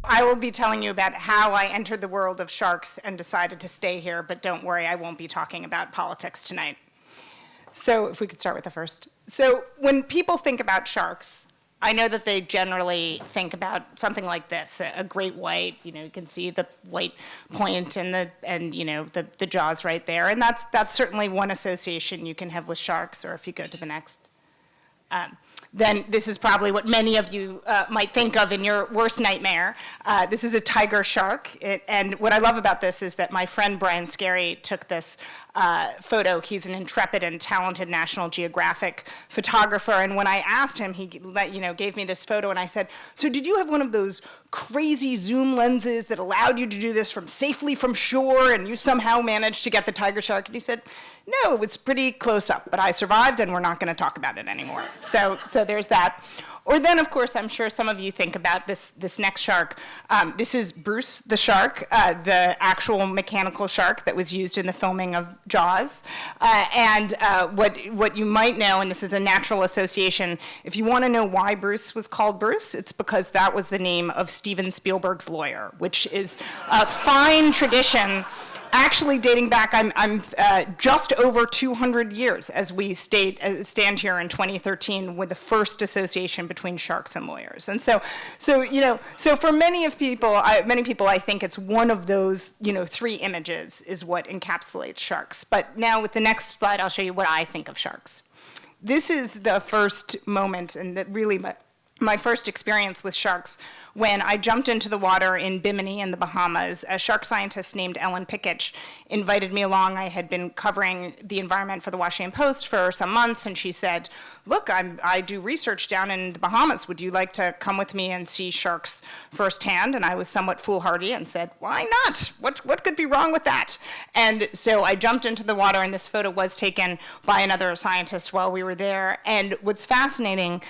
I will be telling you about how I entered the world of sharks and decided to stay here, but don't worry, I won't be talking about politics tonight. So if we could start with the first. So when people think about sharks, I know that they generally think about something like this, a great white. You know, you can see the white point and the jaws right there, and that's certainly one association you can have with sharks. Or if you go to the next, then this is probably what many of you might think of in your worst nightmare. This is a tiger shark, and what I love about this is that my friend Brian Scarry took this photo. He's an intrepid and talented National Geographic photographer, and when I asked him, he gave me this photo, and I said, so did you have one of those crazy zoom lenses that allowed you to do this safely from shore, and you somehow managed to get the tiger shark? And he said, no, it was pretty close up, but I survived, and we're not going to talk about it anymore. So there's that. Or then, of course, I'm sure some of you think about this next shark. This is Bruce the shark, the actual mechanical shark that was used in the filming of Jaws. What you might know, and this is a natural association, if you want to know why Bruce was called Bruce, it's because that was the name of Steven Spielberg's lawyer, which is a fine tradition. Actually, dating back, I'm just over 200 years as we stand here in 2013 with the first association between sharks and lawyers. And so for many people, I think it's one of those, three images is what encapsulates sharks. But now with the next slide, I'll show you what I think of sharks. This is the first moment, and that really my first experience with sharks when I jumped into the water in Bimini in the Bahamas. A shark scientist named Ellen Pickich invited me along. I had been covering the environment for the Washington Post for some months, and she said, look, I do research down in the Bahamas. Would you like to come with me and see sharks firsthand? And I was somewhat foolhardy and said, why not? What could be wrong with that? And so I jumped into the water, and this photo was taken by another scientist while we were there. And what's fascinating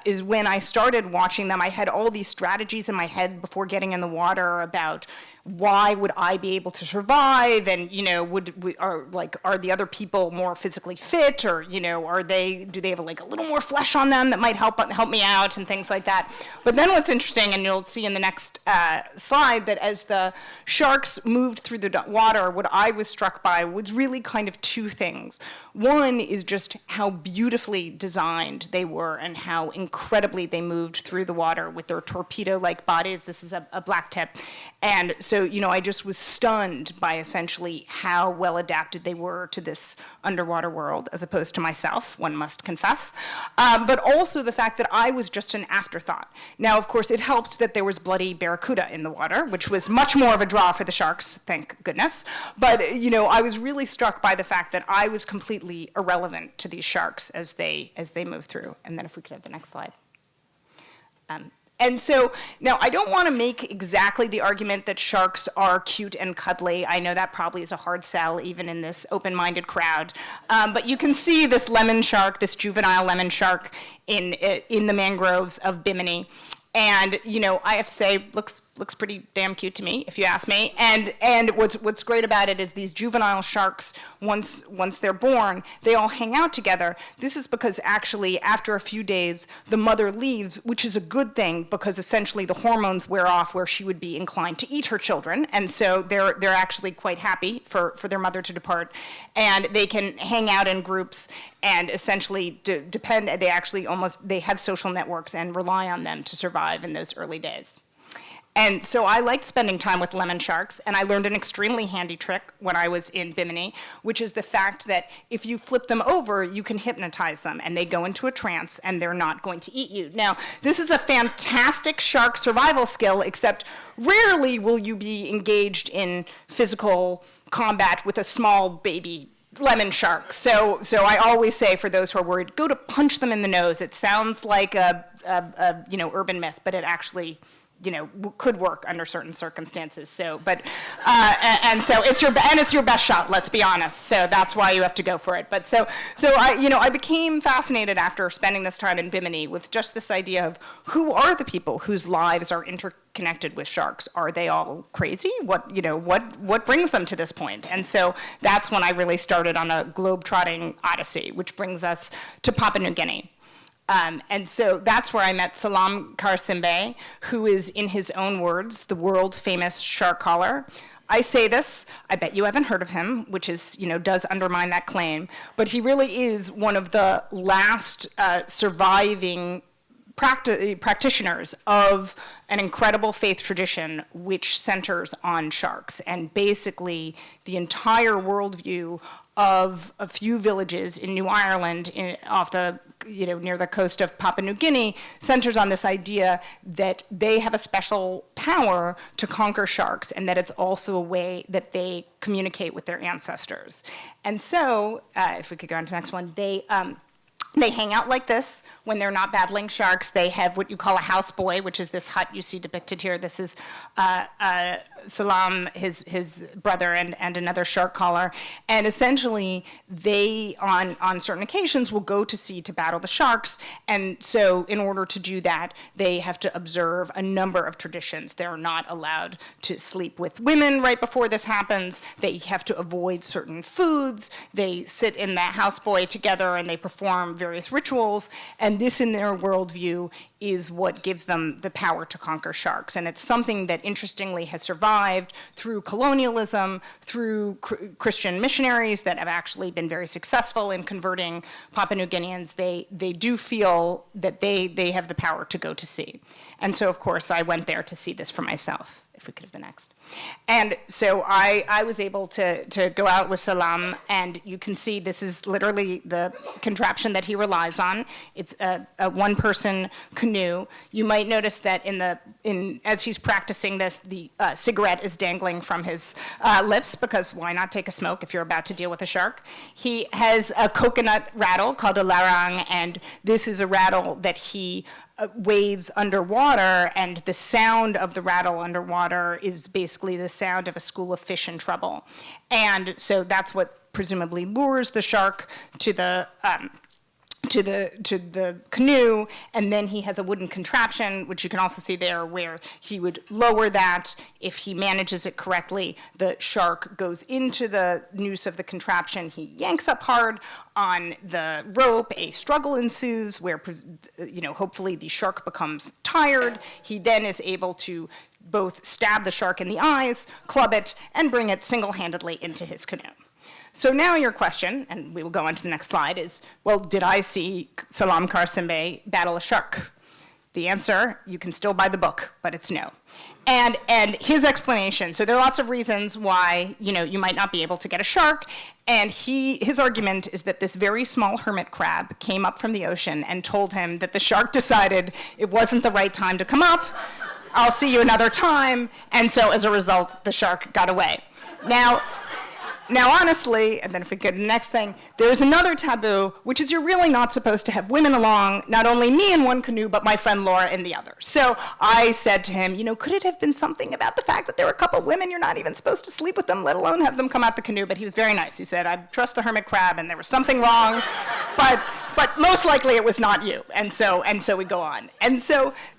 is when I started watching them, I had all these strategies in my head before getting in the water about why would I be able to survive, and are the other people more physically fit, or do they have a little more flesh on them that might help me out, and things like that. But then what's interesting, and you'll see in the next slide, that as the sharks moved through the water, what I was struck by was really kind of two things. One is just how beautifully designed they were and how incredibly they moved through the water with their torpedo-like bodies. This is a black tip. And so, I just was stunned by essentially how well adapted they were to this underwater world, as opposed to myself, one must confess. But also the fact that I was just an afterthought. Now, of course, it helped that there was bloody barracuda in the water, which was much more of a draw for the sharks, thank goodness. But, I was really struck by the fact that I was completely irrelevant to these sharks as they move through. And then if we could have the next slide. And so, now, I don't want to make exactly the argument that sharks are cute and cuddly. I know that probably is a hard sell, even in this open-minded crowd. But you can see this lemon shark, this juvenile lemon shark in the mangroves of Bimini. And, I have to say, looks pretty damn cute to me, if you ask me. And what's great about it is these juvenile sharks, once they're born, they all hang out together. This is because actually, after a few days, the mother leaves, which is a good thing, because essentially the hormones wear off where she would be inclined to eat her children. And so they're actually quite happy for their mother to depart. And they can hang out in groups and essentially they have social networks and rely on them to survive in those early days. And so I liked spending time with lemon sharks, and I learned an extremely handy trick when I was in Bimini, which is the fact that if you flip them over, you can hypnotize them, and they go into a trance, and they're not going to eat you. Now, this is a fantastic shark survival skill, except rarely will you be engaged in physical combat with a small baby lemon shark. So I always say, for those who are worried, go to punch them in the nose. It sounds like a urban myth, but it actually could work under certain circumstances. So, and so it's your best shot. Let's be honest. So that's why you have to go for it. But so I became fascinated after spending this time in Bimini with just this idea of who are the people whose lives are interconnected with sharks. Are they all crazy? What brings them to this point? And so that's when I really started on a globe-trotting odyssey, which brings us to Papua New Guinea. And so that's where I met Salam Karsimbe, who is, in his own words, the world-famous shark caller. I say this, I bet you haven't heard of him, which is, does undermine that claim, but he really is one of the last surviving practitioners of an incredible faith tradition which centers on sharks. And basically, the entire worldview of a few villages in New Ireland, off the, near the coast of Papua New Guinea, centers on this idea that they have a special power to conquer sharks, and that it's also a way that they communicate with their ancestors. And so, if we could go on to the next one, they hang out like this when they're not battling sharks. They have what you call a houseboy, which is this hut you see depicted here. This is Salam, his brother, and another shark caller. And essentially, they, on certain occasions, will go to sea to battle the sharks. And so in order to do that, they have to observe a number of traditions. They're not allowed to sleep with women right before this happens. They have to avoid certain foods. They sit in that houseboy together and they perform various rituals, and this in their worldview is what gives them the power to conquer sharks. And it's something that interestingly has survived through colonialism, through Christian missionaries that have actually been very successful in converting Papua New Guineans. They do feel that they have the power to go to sea. And so, of course, I went there to see this for myself. If we could have the next. And so I was able to go out with Salam, and you can see this is literally the contraption that he relies on. It's a one-person canoe. You might notice that as he's practicing this, the cigarette is dangling from his lips, because why not take a smoke if you're about to deal with a shark? He has a coconut rattle called a larang, and this is a rattle that he waves underwater, and the sound of the rattle underwater is basically the sound of a school of fish in trouble. And so that's what presumably lures the shark to the canoe, and then he has a wooden contraption, which you can also see there, where he would lower that. If he manages it correctly, the shark goes into the noose of the contraption. He yanks up hard on the rope. A struggle ensues where, hopefully the shark becomes tired. He then is able to both stab the shark in the eyes, club it, and bring it single-handedly into his canoe. So now your question, and we will go on to the next slide, is, well, did I see Salam Karsimbe battle a shark? The answer, you can still buy the book, but it's no. And his explanation, so there are lots of reasons why, you might not be able to get a shark, and his argument is that this very small hermit crab came up from the ocean and told him that the shark decided it wasn't the right time to come up. I'll see you another time, and so as a result, the shark got away. Now, honestly, and then if we go to the next thing, there's another taboo, which is you're really not supposed to have women along, not only me in one canoe, but my friend Laura in the other. So I said to him, could it have been something about the fact that there were a couple women, you're not even supposed to sleep with them, let alone have them come out the canoe? But he was very nice. He said, I trust the hermit crab, and there was something wrong, but most likely it was not you. And so we go on.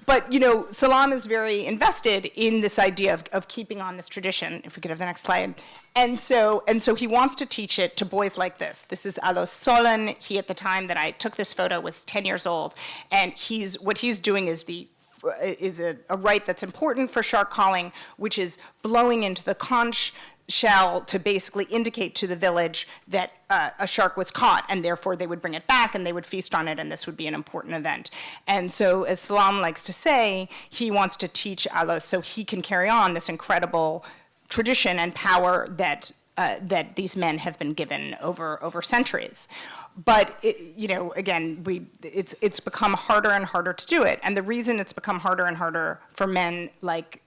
But Salam is very invested in this idea of keeping on this tradition, if we could have the next slide. And so he wants to teach it to boys like this. This is Alo Solan. He, at the time that I took this photo, was 10 years old. And what he's doing is a rite that's important for shark calling, which is blowing into the conch shell to basically indicate to the village that a shark was caught, and therefore they would bring it back and they would feast on it, and this would be an important event. And so, as Salam likes to say, he wants to teach Alo so he can carry on this incredible tradition and power that these men have been given over centuries. But it's become harder and harder to do it, and the reason it's become harder and harder for men like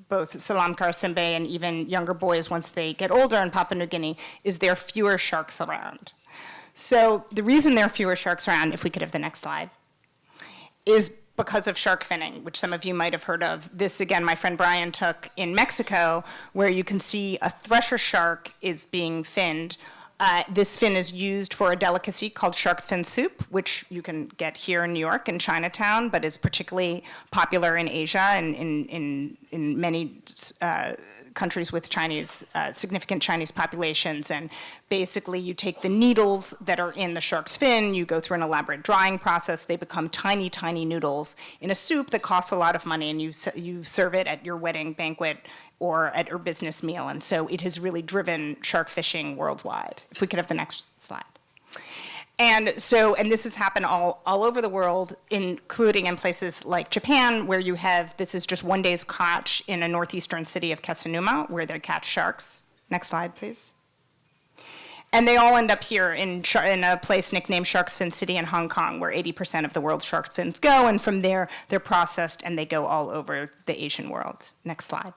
both Salam Karsimbe and even younger boys once they get older in Papua New Guinea is there are fewer sharks around. So the reason there are fewer sharks around, if we could have the next slide, is because of shark finning, which some of you might have heard of. This, again, my friend Brian took in Mexico, where you can see a thresher shark is being finned This fin is used for a delicacy called shark's fin soup, which you can get here in New York in Chinatown, but is particularly popular in Asia and in many countries with significant Chinese populations. And basically, you take the needles that are in the shark's fin, you go through an elaborate drying process, they become tiny, tiny noodles in a soup that costs a lot of money, and you serve it at your wedding banquet or at your business meal. And so it has really driven shark fishing worldwide. If we could have the next slide. And this has happened all over the world, including in places like Japan, where you have, this is just one day's catch in a northeastern city of Kesennuma, where they catch sharks. Next slide, please. And they all end up here in a place nicknamed Shark's Fin City in Hong Kong, where 80% of the world's shark's fins go, and from there, they're processed and they go all over the Asian world. Next slide.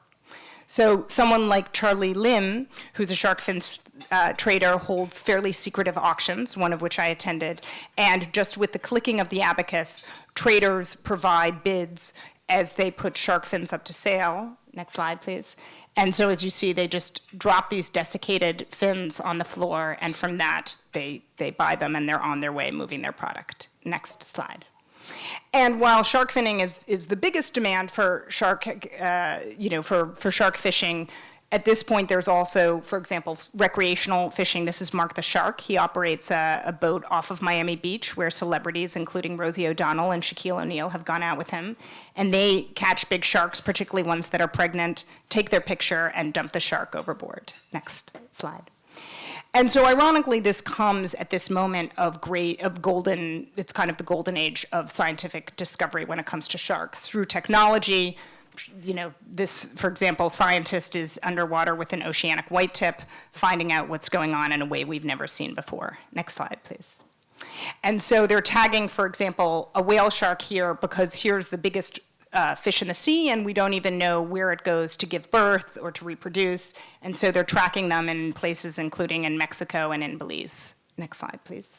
So someone like Charlie Lim, who's a shark fin trader, holds fairly secretive auctions, one of which I attended, and just with the clicking of the abacus, traders provide bids as they put shark fins up to sale. Next slide, please. And so as you see, they just drop these desiccated fins on the floor, and from that, they buy them, and they're on their way moving their product. Next slide. And while shark finning is the biggest demand for shark, for shark fishing, at this point there's also, for example, recreational fishing. This is Mark the Shark. He operates a boat off of Miami Beach where celebrities, including Rosie O'Donnell and Shaquille O'Neal, have gone out with him. And they catch big sharks, particularly ones that are pregnant, take their picture, and dump the shark overboard. Next slide. And so ironically, this comes at this moment of golden, it's kind of the golden age of scientific discovery when it comes to sharks. Through technology, this, for example, scientist is underwater with an oceanic white tip, finding out what's going on in a way we've never seen before. Next slide, please. And so they're tagging, for example, a whale shark here because here's the biggest fish in the sea, and we don't even know where it goes to give birth or to reproduce. And so they're tracking them in places including in Mexico and in Belize. Next slide, please.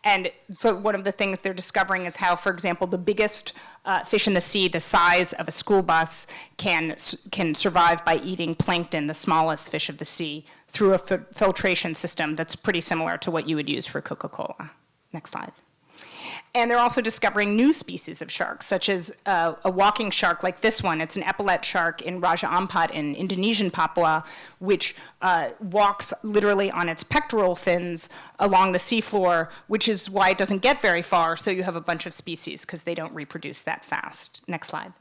And so one of the things they're discovering is how, for example, the biggest fish in the sea, the size of a school bus, can survive by eating plankton, the smallest fish of the sea, through a filtration system that's pretty similar to what you would use for Coca-Cola. Next slide. And they're also discovering new species of sharks, such as a walking shark like this one. It's an epaulet shark in Raja Ampat in Indonesian Papua, which walks literally on its pectoral fins along the seafloor, which is why it doesn't get very far, so you have a bunch of species, because they don't reproduce that fast. Next slide.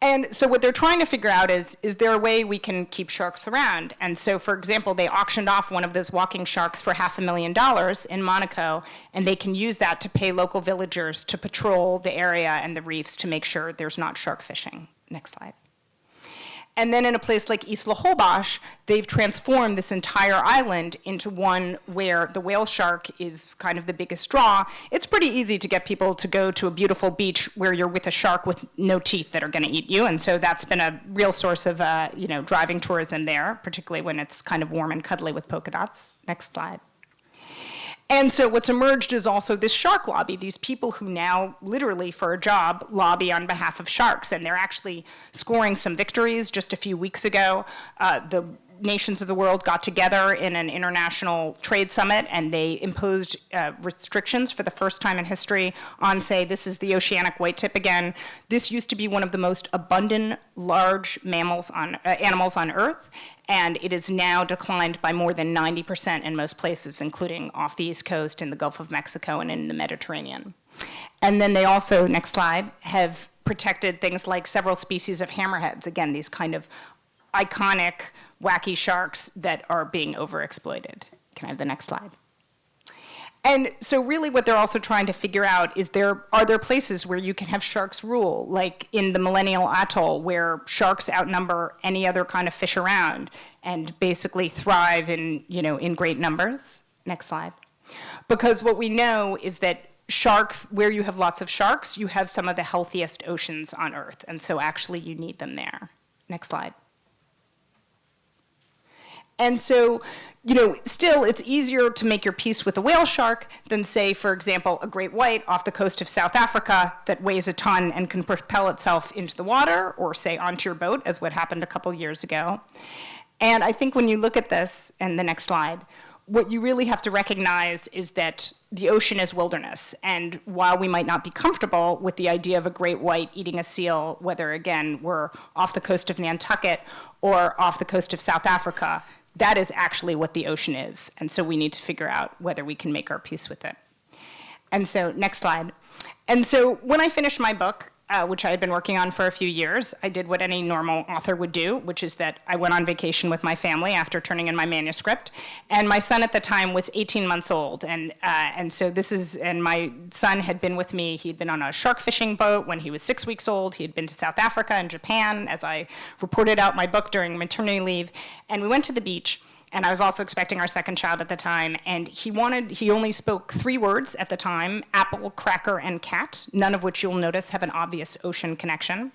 And so what they're trying to figure out is there a way we can keep sharks around? And so, for example, they auctioned off one of those walking sharks for $500,000 in Monaco, and they can use that to pay local villagers to patrol the area and the reefs to make sure there's not shark fishing. Next slide. And then in a place like Isla Holbox, they've transformed this entire island into one where the whale shark is kind of the biggest draw. It's pretty easy to get people to go to a beautiful beach where you're with a shark with no teeth that are going to eat you. And so that's been a real source of driving tourism there, particularly when it's kind of warm and cuddly with polka dots. Next slide. And so what's emerged is also this shark lobby, these people who now literally for a job lobby on behalf of sharks, and they're actually scoring some victories. Just a few weeks ago, the nations of the world got together in an international trade summit, and they imposed restrictions for the first time in history on, say, this is the oceanic white tip again. This used to be one of the most abundant large animals on Earth, and it is now declined by more than 90% in most places, including off the East Coast, in the Gulf of Mexico, and in the Mediterranean. And then they also, next slide, have protected things like several species of hammerheads, again, these kind of iconic, wacky sharks that are being overexploited. Can I have the next slide? And so really what they're also trying to figure out is are there places where you can have sharks rule, like in the Millennial Atoll, where sharks outnumber any other kind of fish around and basically thrive in great numbers? Next slide. Because what we know is that sharks, where you have lots of sharks, you have some of the healthiest oceans on Earth, and so actually you need them there. Next slide. And so, still it's easier to make your peace with a whale shark than, say, for example, a great white off the coast of South Africa that weighs a ton and can propel itself into the water, or say onto your boat, as what happened a couple years ago. And I think when you look at this, and the next slide, what you really have to recognize is that the ocean is wilderness. And while we might not be comfortable with the idea of a great white eating a seal, whether, again, we're off the coast of Nantucket or off the coast of South Africa, that is actually what the ocean is. And so we need to figure out whether we can make our peace with it. And so, next slide. And so when I finished my book, which I had been working on for a few years, I did what any normal author would do, which is that I went on vacation with my family after turning in my manuscript. And my son at the time was 18 months old. And my son had been with me. He'd been on a shark fishing boat when he was 6 weeks old. He had been to South Africa and Japan, as I reported out my book during maternity leave. And we went to the beach. And I was also expecting our second child at the time, and he only spoke 3 words at the time: apple, cracker, and cat, none of which you'll notice have an obvious ocean connection.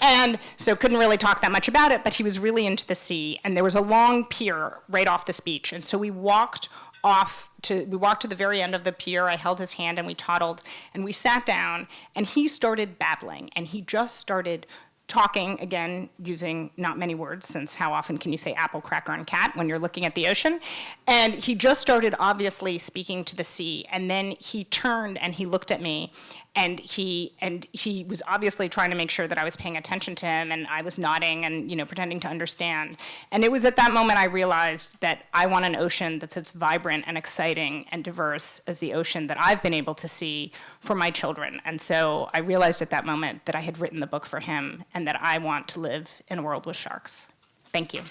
And so couldn't really talk that much about it, but he was really into the sea, and there was a long pier right off this beach. And so we walked to the very end of the pier. I held his hand and we toddled, and we sat down, and he started babbling, and he just started talking, again, using not many words, since how often can you say apple, cracker, and cat when you're looking at the ocean? And he just started obviously speaking to the sea, and then he turned and he looked at me, and he was obviously trying to make sure that I was paying attention to him, and I was nodding and pretending to understand. And it was at that moment I realized that I want an ocean that's as vibrant and exciting and diverse as the ocean that I've been able to see for my children. And so I realized at that moment that I had written the book for him and that I want to live in a world with sharks. Thank you.